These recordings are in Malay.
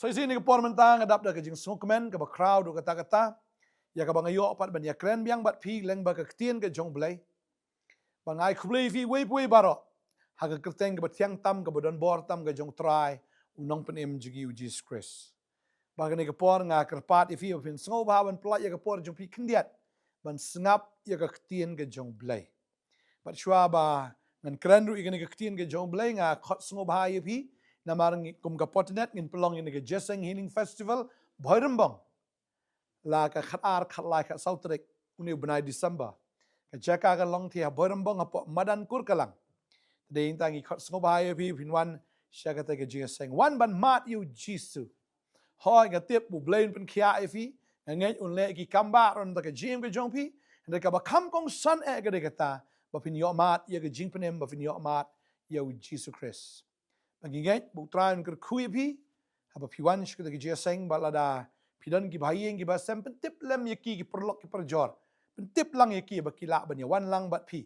So sini ke por mentang adap da ke jing sungkemen ke ba crowd ke kata-kata ya ke ba ngayo pat ban ya kren biang bat pi leng ba ke tien ke jong blai ba ngai khlei fi we baro ha ke kerteng ke ba tiang tam ke ba don bor tam ke jong try unong penem jigi u Jesus Christ ba ke ne ke por nga kerpat ifi fin sngo ba ban plat ya ke por jong pi kendiat ban sengap ya ke tien ke jong blai bat shwa ba ngan kren ru ikene ke tien ke jong blai nga khot sngo ba ya pi na marang kum ka potnet ngin pelong ini ke Jeseng Healing Festival Boirembang la ka khatar khatlai kha sautrik uni benai December ka jaka ka long thia Boirembang apo madan kur kalang de intangi khot sngo bahaya pi pinwan syaka ta ke Jeseng wan ban mat yu jisu hoi ga tip bu blain pen khia fi ngai un le ki kamba ron ta ke jim ke jong pi de ka ba kam kong san e ga de kata ba pin yo mat ye ke jing penem ba pin yo mat yu Jesus Christ Pagingay, butrayan ker kuya pi, haba piwan shkita ki Jeseng balada pidan ki bahayeng ki basem pentip lem yaki ki perlok ki perjor. Pentip lang yaki ba kila ban ya wan lang bat pi.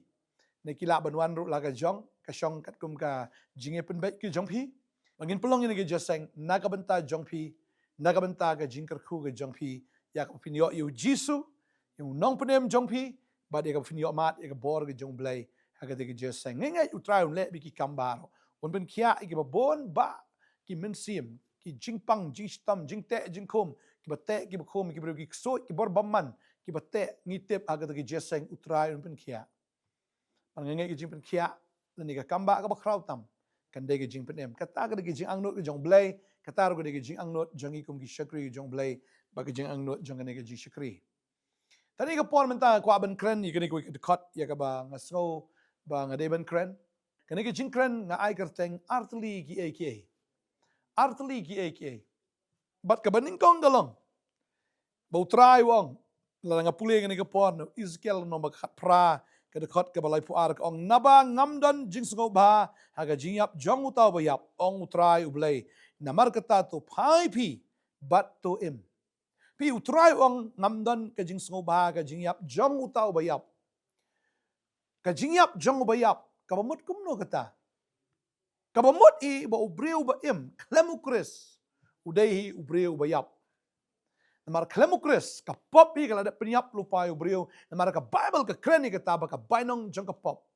Ne kila ban wan ru laga jong ka syong kat kum ka jinge penbait ki jong pi. Bangin pelong ini ki Jeseng naga benta jong pi, naga benta ka jingker ku ki jong pi. Ya ka pinyo yu Jisu, yung nong penem jong pi, ba dia ka pinyo mat ya ka bor ki jong blay haga ki Jeseng. Ngay utrayon le bi ki kambaro. Un ben kia ki ba bon ba ki men sim ki jingpang jingstam jingte jingkom ki ba te ki ba kom ki ba ki so ki bor bamman ki ba te ngitep aga ki Jeseng utrai un ben kia pan nge ki jing pen kia ni ka kamba ka ba krautam kan de ki jing pen em kata ka ki jing angnot ki jong blay kata ro ki jing angnot jongi kum ki shakri jong blay ba ki jing angnot jong ne ki jing shakri tani ka por menta kwa ben kren ni ki ki kot ya ka ba ngasgo ba ngade ben kren Kani ke jingkren nga ai kerteng artli ki aka. Artli ki aka. Bat ka baning kong galong. Bau try wong. La nga puli ngani ke pon Ezekiel no makhat pra ke dekot ke balai puar ke ong naba ngamdan jing sungo ba haga jingyap jong utaw bayap ong utray ublay namar kata to pai pi bat to im. Pi utray ong ngamdan ke jing sungo ba haga jingyap jong utaw bayap. Ka jingyap jong bayap kabamut kumno kata. Kabamut i ba ubreu ba im, klemu kris. Udai hi ubreu ba yap. Namar klemu kris, ka pop hi kalada penyap lupa ubreu. Namar ka Bible ka kren hi kata ba ka bainong jong ka pop.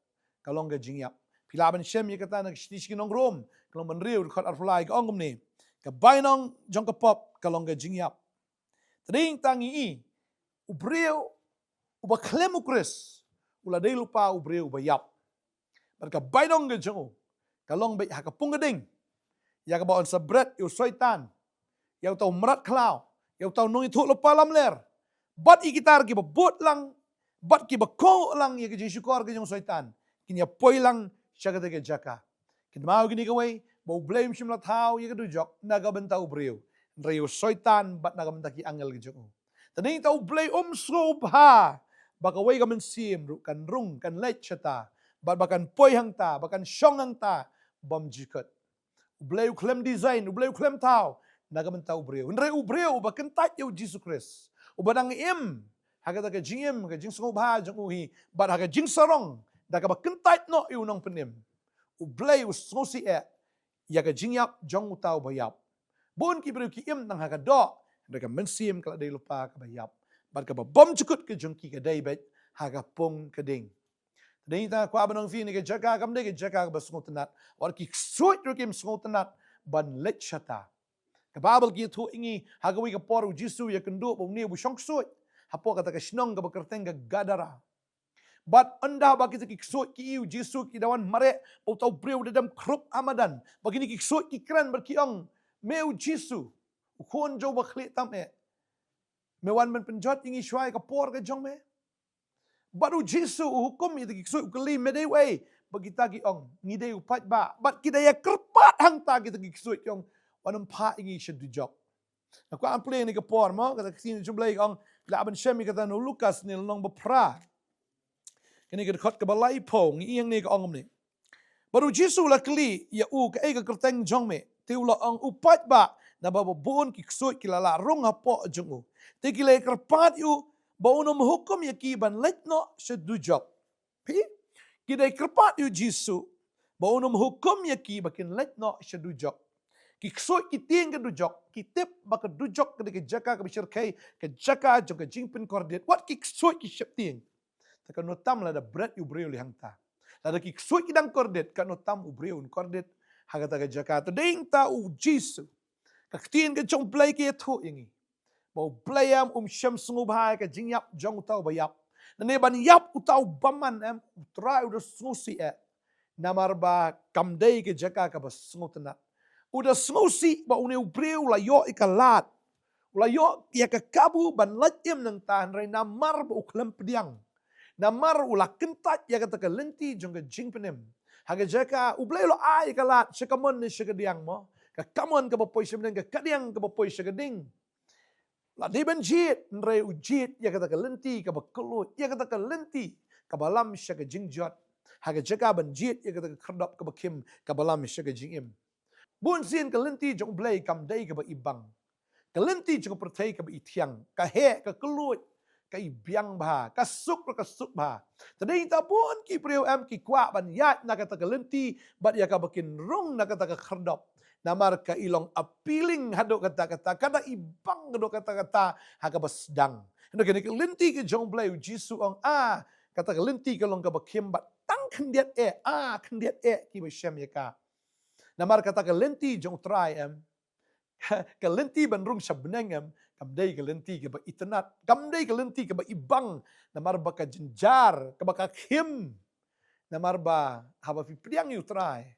Kalong ka jingyap. Pilaban shem hi kata na kishtiski nong rom. Kalong manriu dukot arfulay ka ongom ni. Ka bainong jong ka pop, kalong ka jingyap. Tading tangi i, ubreu, uba klemu kris. Uladai lupa ubreu ba yap. Barka bainong ke jong kalong bai hakapung geding ya ka baon sabret yu soitan ya tau merat klau ya tau nong itu lupa lam ler bat ikitar ki bot lang bat ki bako lang ya ke syukor ke jong soitan kinya poi lang syagate ke jaka kin mau gini ka wei bau blame shim la thau ya ke dujok naga bentau breu reu soitan bat naga bentaki angel ke jong tani tau blay so ha baka wei ka men sim ru kan rung kan lech chata bat bakan poi hang ta, bakan syong hang ta, bam jikat. Ubleu klem design, ubleu klem tau, naga mentau ubreu. Nre ubreu, bakan tat yu Jesus Christ. Ubadang im, haga taga jingim, haga jing sungub ha, jang uhi, bat haga jing sarong, daga bakan tat no yu nong penim. Ubleu sungosi yaga jingyap, jang utau bayap. Bon ki breu ki im nang haga do, daga mensim kala day lupa ka bayap. Bat ka ba bam jikut ke jang ki ka day bet, haga pung keding. Dahil ta kwa banong fi ni ke jaka kam de ke jaka ba sungut nat or ki suit ro kim sungut nat ban let chata ka babel ki thu ingi hagawi ka poru jisu ya kendo bo ni bu shong suit hapo kata ka shnong ka bakerteng ka gadara but anda ba ki suit ki yu jisu ki dawan mare bo tau breu dadam krup amadan bagini ki suit ki kran ber ki ong meu jisu ukon jo ba khli tam mewan men penjot ingi shwai ka por ka jong me baru Jisu hukum itu kisut keli medeway bagi tagi ong ngide upat ba bat kita ya kerpat hang ta kita kisut yong wanam pa ingi syadu jok aku ample ni ke por mo kata sini jumlai ong laban syami kata no Lukas ni long bepra kini ke dekat ke balai po ngi yang ni ke ong ni baru Jisu la keli ya u ke ke kerteng jong me tiula ong upat ba na ba bon kisut kilala rong apo jong u te kile kerpat yu Baunum hukum ya kiban letno sedujok. Pi kidai kerpat yu Jisu. Baunum hukum ya ki bakin letno sedujok. ki ksoi ki tieng ke dujok ki tip ba ke dujok ke jaka ke bishirkai ke jaka jong ke jingpin kordet wat ki ksoi ki shep tieng ta kan notam la da bread yu breu li hangta la da ki ksoi ki dang kordet kan notam u breu un kordet hagata ke jaka ta ding ta u jisu ka tien ke jong play ke thu yangi bau playam syam sungu bahai ke jingyap jong tau bayap ne ban yap utau baman em utrai udah sungusi namar ba kamdei ke jaka ka ba sungu tenat udah sungusi ba une ubreu la yo ikalat la yo ya ka kabu ban latim nang tan re namar ba uklam pediang namar ula kentat ya kata ka lenti jong ka jingpenem haga jaka ublei lo ai kalat sekamon ni segediang mo ka kamon ka ba poi semden ka kadiang ka ba poi segeding la di ben jit nre ujit ya kata ka lenti ka ba kelut ya kata ka lenti ka balam syaga jingjot haga jaka ban jit ya kata ka kerdap ka ba kim ka balam syaga jingim bun sin ka lenti jong blei kam dei ka ba ibang ka lenti jong pertai ka ba itiang ka he ka kelut ka ibiang ba ka suk ba tadai ta pun ki priu am ki kwa ban yat na kata ka lenti bat ya ka bakin rung na kata ka kerdap namar ka ilong appealing hado kata-kata kada ibang hado kata-kata haga basdang hendo kene lenti ke jong blai jisu ong kata ka lenti ke long ka bakim bat tang kendiat kendiat ki basyam yaka namar kata ka lenti jong try em ka lenti ban rung sabneng em kamdei ka lenti ke ba itnat kamdei ka lenti ke ba ibang namar ba ka jenjar ka ba ka kim namar ba haba fi priang yu try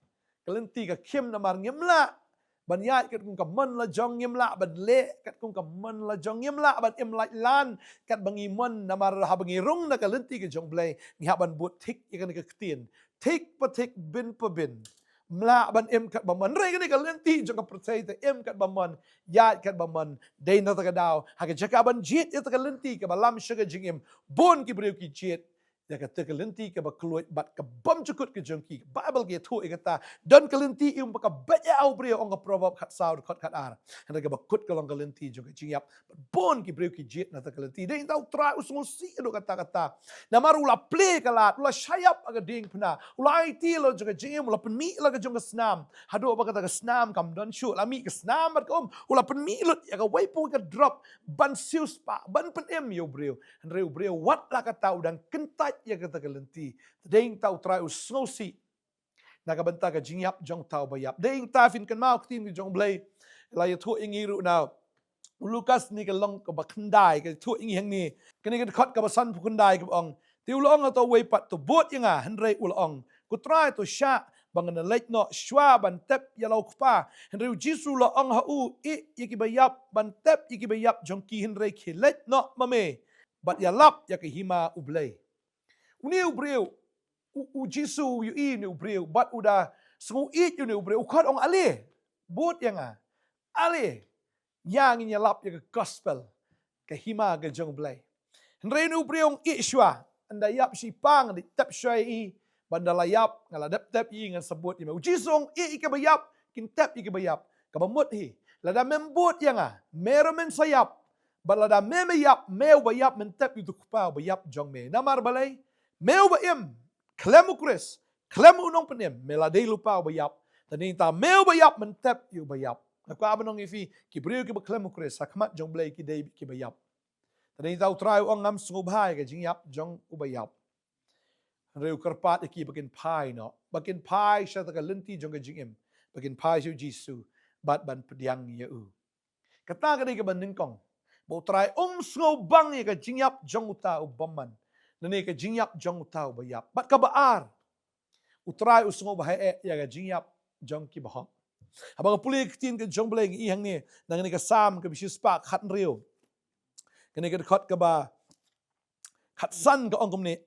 kelenti ka kim namar ngimla ban yat kat kung kaman la jong ngimla ban le kat kung kaman la jong ngimla ban im lai lan kat bangi mon namar ha bangi rung na kelenti ka jong blai ni ha ban but tik ikan ka ktien tik pa tik bin pa bin mla ban im kat baman re ka kelenti jong ka percaya te im kat baman yat kat baman dei na ta ka daw ha ka jaka ban jit ita kelenti ka balam syaga jingim bon ki breu ki jit ya kata kelenti ke bakluat bat ke bom cukut ke jengki Bible ke tu kata dan kelenti im baka baca au brio ong proverb khat saud khat ar handa ke bakut ke long kelenti juga jingyap bon ki brio ki jet na ta kelenti dei tau try usung si do kata namar ula play kalat ula syayap aga ding pena ula IT lo juga jingim ula penmi la ke jong snam hado ba kata ke snam kam don shoot la mi ke snam bat ula penmi lut ya ka waipu ke drop ban sius pa ban pen yo brio handa brio wat la kata udang kentai ya kata kelenti ding tau try usnosi nakabanta ka jingyap jong tau bayap ding ta fin kan mau tin jong blai la ya thu ingi ru now Lukas ni ka long ka bakndai ka thu ingi hang ni kani ka khot ka basan phukundai ka ong tiu long to wei pat to bot yanga hanrei ulong ku try to sha bangan lek no shwa ban tep ya lau kpa hanrei jisu lo ong ha u yaki bayap ban tep yaki bayap jong ki hanrei ki lek no mame bat ya lap ya ka hima ublai Uniu breu, u Jisu yu i niu breu, bat udah sengu it yu niu breu, ukat ong ale, bot yang ale, yang ini lap ya ke gospel, ke hima ke jong blai. Henry niu breu ong it shua, anda yap si pang di tap shua i, bandala yap ngala dap i ngan sebut i, u Jisu ong it ke bayap, kin tap i ke bayap, ke bamut hi, lada membut yang meremen sayap, balada meme yap, meu bayap mentap itu kupau bayap jong me, namar balai. Meu ba im, klemu kris, klemu unong penim, meladei lupa bayap. Tadi ta meu bayap mentep yu bayap. Aku abanong ifi kibriu ki ba klemu kris, sakmat jong blai ki dei ki bayap. Tadi ta utrai ong ngam sungubhai ka jingyap jong ubayap. Reu kerpat iki bakin pai no, bakin pai sya ta ka lenti jong ka jingim, bakin pai syu Jisu, bat ban pediang ya u. Kata ka dei ka ban ningkong, ba utrai sungubang ya ka jingyap jong uta ubaman. Nani ka jingyap jong tau bayap. Bat ka baar. Utrai usngo bahai ya ka jingyap jong ki bahok. Habang puli kitin ka jong bleng ihang ni nang ni ka sam ka bisis pa khat riu. Kani ka khot ka ba khat san ka ongkom ni.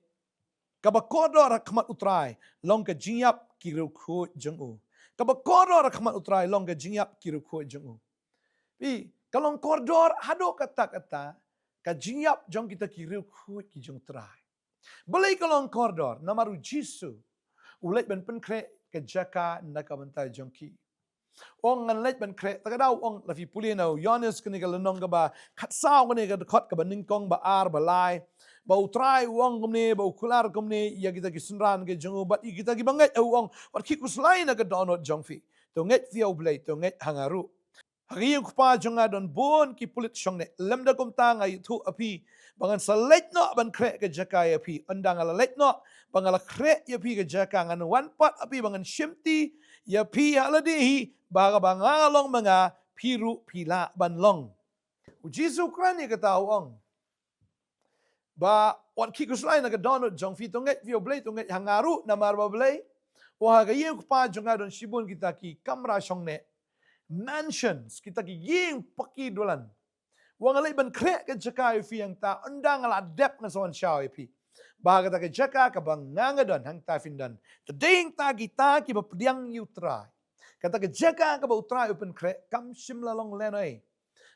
Ka ba kodor khmat utrai long ka jingyap ki ru khu jong u. Ka ba kodor khmat utrai long ka jingyap ki ru khu jong u. Pi kalong kodor hado kata-kata ka jingyap jong kita ki ru khu ki jong trai. Boleh kalau koridor namaru Jisu ulet ben penkre ke jaka naka bentai jongki ong ngan let ben kre takadau ong lafi pulino Yohanes kini ka lenong ka ba khat sao kini ka khot ka ba ningkong ba ar ba lai ba utrai uang kumni ba ukular kumni ya kita ki sunran ke jongu bat kita ki bangai ong wat ki kuslai na ka donot jongfi Tunget viau blay, tunget hangaru. Hari yung kupa jonga don bon ki pulit syong ne. Lem da kum ta ngai tu api. Bangan salet no ban krek ke jaka api. Undang ala let no. Bangala krek api ke jaka ngan wan pot api bangan shimti. Ya pi haladihi. Baga bangalong mga piru pila banlong. Ujisu kran ya katawang. Ba wat ki kuslay na gadonot jong fi tunget viau blay tunget hangaru na marba blay. Wah gayeng kupa jonga don shibun kita ki kamra syong ne. Mansions kita giging paki dolan. Wang alay ban krek ke jaka fi yang ta undang ala dep nga sawan siya pi. Baga ta ke jaka ka bang ngangadon hang ta findan. Tading ta kita ki bapdiang yutra. Kata ke jaka ka ba utra open krek kam sim lalong lenoi.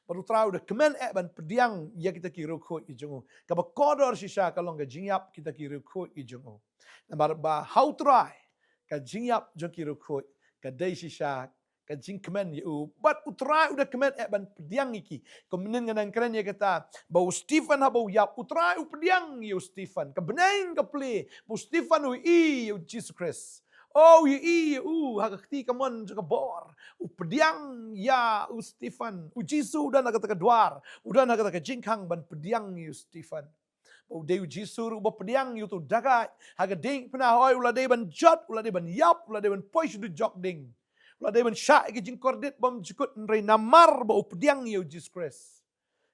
Baru trau de kemen ban pediang ya kita ki ruko i jungu. Ka ba kodor sisa ka long ka jingyap kita ki ruko i jungu. Nambar ba how try ka jingyap jong ki ruko ka dai sisa ka jing kemen yu but utrai udah kemen ban pediang iki kemenin nganang keren ya kata bau Stephen habau yap utrai pediang yu Stephen ka benain ka ple bau Stephen yu Jesus Christ oh yu hagakti kamon juga bor pediang ya Stephen Jesus udah nak kata kedwar udah nak kata jingkang ban pediang yu Stephen bau dew Jesus ubah pediang yu tu dagai haga ding pernah oi ulah de ban jot ulah de ban yap ulah de ban poish du jok ding ulah dia syak ke jing kordit bom jikut nrei namar bau pediang yo Jesus Christ.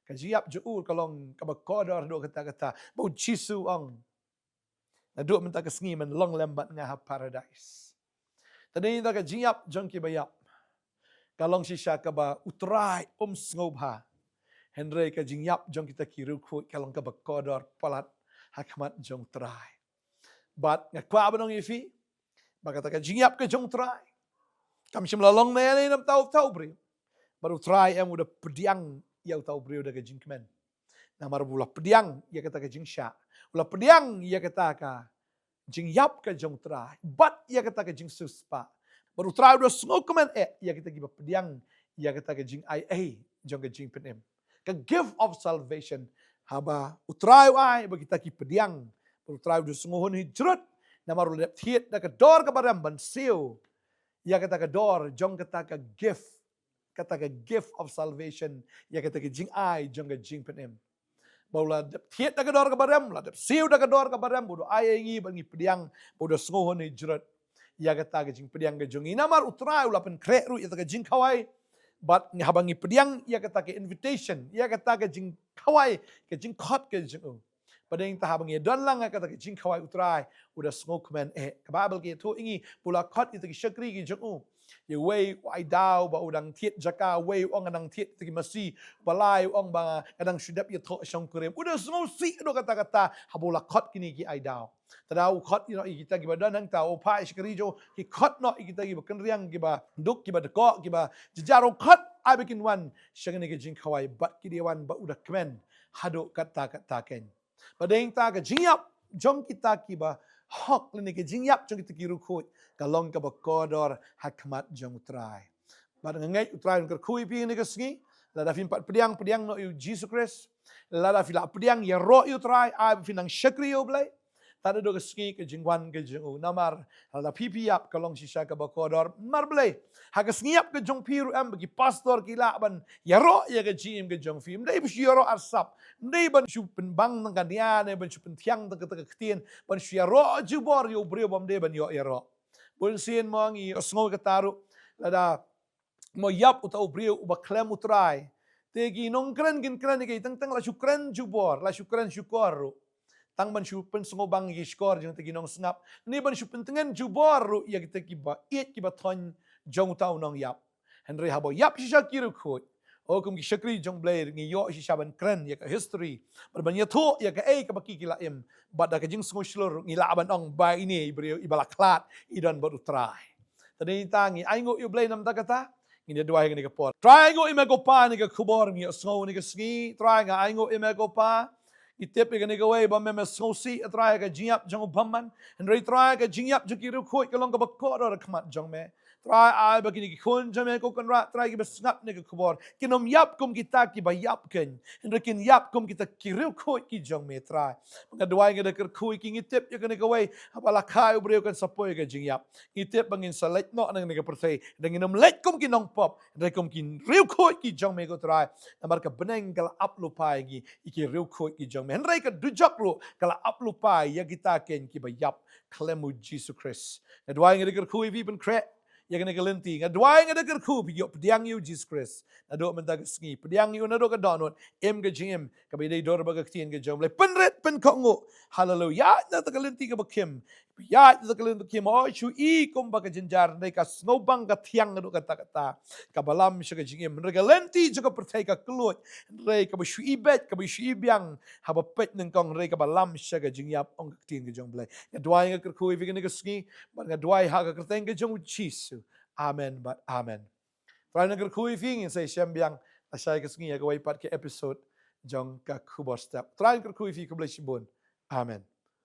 Kajiap jeur kalong kabakodor do kata-kata bau Jisu ong. Naduk menta kesengi men long lembat ngah paradise. Tadi ta kajiap jong ki bayap. Kalong sisa kaba utrai ngobha. Henry ka jingyap jong kita kiru ku kalong kabakodor palat hakmat jong trai. But ngakwa banong ifi. Bakata ka jingyap ke jong trai. Kami melalong na yan nam tahu beri. Baru try yang udah pediang ya tahu beri udah kejing kemen. Nah baru ulah pediang ya kata kejing syak. Ulah pediang ya kata ka jing yap ke jong try. But ya kata kejing suspa. Baru try udah sengok kemen ya kita giba pediang ya kata kejing ai jong kejing penem. Ke gift of salvation haba utrai ai bagi kita ki pediang. Baru try udah sengohon hijrut. Nah baru lihat hiat dah kedor kebaram ban siu. Ya kata ke door, jong kata ke gift of salvation. Ya kata ke jing ai, jong ke jing penem. Baula tiet dah ke door ke baram, la siu dah ke door ke baram, bodo ai ngi bangi pediang, bodo sengohon ni jerat. Ya kata ke jing pediang ke jong inamar utrai ulapan krek ru ya kata ke jing kawai. But ngabangi pediang ya kata ke invitation, ya kata ke jing kawai, ke jing kot ke jing pada yang tahap ngi don lang kata ke jing kawai utrai udah smoke man ke Bible ke tu ingi pula kot itu ke syakri ke jeng ye way ai dau ba udang tiet jaka way ong anang tiet ti masi balai ong ba kadang sudap ye tho syong kurem udah smoke si do kata-kata habula kot kini ki ai dau tadau kot you know kita ki badan hang tau pa syakri jo ki kot no kita ki bakan riang ki ba duk ki ba deko ki ba jejarong kot ai bikin wan syangani ke jing kawai bat ki dia wan ba udah kemen hado kata-kata ken pada yang tak jingyap jong kita kiba hok lini ke jingyap jong kita kirukut kalong ka bakodor hakmat jong utrai. Pada ngai utrai ngker kui pi ni kesengi lada fin pat pediang no yu Jesus Christ lada fila pediang ya ro utrai ai finang syakri yo blai. Tada do kesengi ke jingwan ke jong namar lada pipi yap kalong sisa ka bakodor mar blai. Ha kesengiap ke jong piru am bagi pastor kila ban ya ro ya ke jim ke jong film dai bi ro asap. Ndai ban shu penbang nang kanian ban shu pentiang tang kata ketien ban shu ya ro jubor yo brio bam de ban yo ya ro. Bun sien mangi osngo kataru lada mo yap utau brio uba klem utrai. Tegi nongkran gin kran ke tang la syukran jubor la syukran syukor. Tang ban shu pen songo bang gi skor jeng tegi nong sengap. Ni ban shu pentengan jubor ya kita kiba it kiba ton jong tau nong yap. Henry habo yap shisha kiru khot. Oh kum ki syakri jong blair ngi yo si shaban kren ya ka history berbanya tu ya ka ka baki kila im bada ka jing sungo shlur ngi laban ong ba ini brio ibala klat idan baru try tadi tangi aingo yu blair nam takata ngi dia dua ngi ka por try go ime go pa ni ka kubor ngi sungo ni ka ski try nga aingo ime go pa itep ka ni ka way ba meme sungo si try ka jingyap jong bamman and try ka jingyap jukiru khoi ka long ka bakor or khamat jong me Try ai ba kini kun jame ko kan ra try ki besngap ne ka kubor kinom yap kum kita ki ba yap ken hendra kin yap kum kita ki riu ko ki jong me try nga duai nga deker kui ki ngitip ya kan ka wai apala kai ubreu kan sapoy ka jing yap ngitip bangin salet no nang ne ka perthei dengan let kum ki nong pop hendra kum ki riu ko ki jong me ko try namar ka beneng kala up lupai gi iki riu ko ki jong me hendra ka dujak lo kala up lupai ya kita ken ki ba yap klemu Jesus Christ nga duai nga deker kui vi ben kre ya kena kelenti ngadwai ngada kerku biyo pediang yu Jesus Christ nado mentag sngi pediang yu nado ka donot em ka jim ka bidai dor baga ktien ka jom le penret pen kongo hallelujah na ta kelenti ka bakim ya ta kelenti kim o chu I kum baga jenjar nei ka snobang ka tiang nado kata kata ka balam sya ka jim rega lenti juga pertai ka kelut rei ka shu ibet ka shu biang haba pet neng kong rei ka balam sya ka jingyap ong ka ktien ka jom le ngadwai nga kerku vi ka sngi ngadwai ha ka kerteng ka jom Jesus. Amen, but amen. Para nagar kui fingin sa siyam biyang asay kasngi agaway pat ke episode jong ka kubos step. Try nagar kui fi kublay sibon. Amen.